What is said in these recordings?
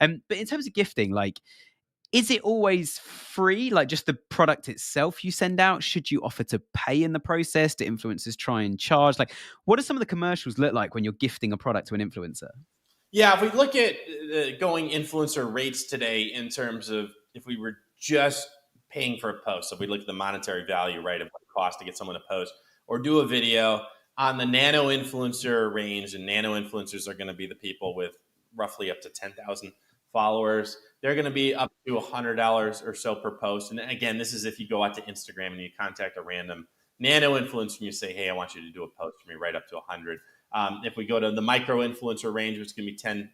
But in terms of gifting, like, is it always free? Like just the product itself you send out? Should you offer to pay in the process? Do influencers try and charge? Like, what do some of the commercials look like when you're gifting a product to an influencer? Yeah, if we look at going influencer rates today in terms of if we were just paying for a post, so if we look at the monetary value, right, of what it costs to get someone to post or do a video on the nano influencer range, and nano influencers are going to be the people with roughly up to 10,000 followers. They're going to be up to $100 or so per post. And again, this is if you go out to Instagram and you contact a random nano influencer and you say, hey, I want you to do a post for me, right up to 100. If we go to the micro influencer range, which is going to be 10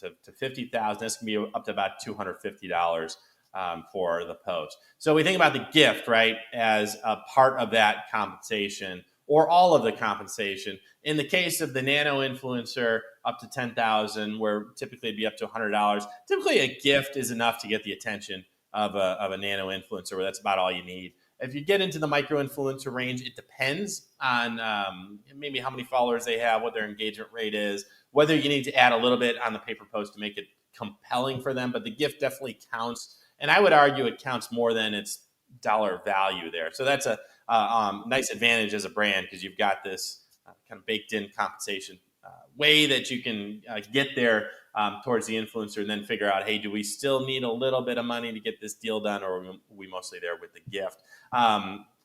to 50,000, that's going to be up to about $250 for the post. So we think about the gift, right, as a part of that compensation or all of the compensation. In the case of the nano influencer, up to 10,000, where typically it'd be up to $100. Typically, a gift is enough to get the attention of a nano influencer, where that's about all you need. If you get into the micro influencer range, it depends on maybe how many followers they have, what their engagement rate is, whether you need to add a little bit on the paper post to make it compelling for them. But the gift definitely counts. And I would argue it counts more than its dollar value there. So that's a nice advantage as a brand, because you've got this kind of baked in compensation way that you can get there towards the influencer, and then figure out, hey, do we still need a little bit of money to get this deal done, or are we mostly there with the gift?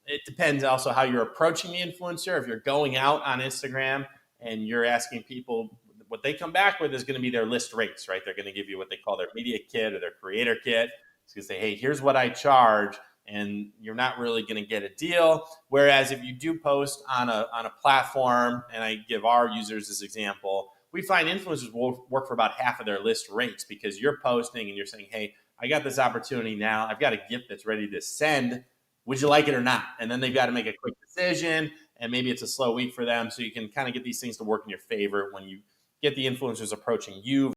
It depends also how you're approaching the influencer. If you're going out on Instagram and you're asking people, what they come back with is going to be their list rates, right? They're going to give you what they call their media kit or their creator kit. It's going to say, hey, here's what I charge, and you're not really going to get a deal. Whereas if you do post on a platform, and I give our users this example, we find influencers will work for about half of their list rates, because you're posting and you're saying, hey, I got this opportunity now. I've got a gift that's ready to send. Would you like it or not? And then they've got to make a quick decision, and maybe it's a slow week for them. So you can kind of get these things to work in your favor when you get the influencers approaching you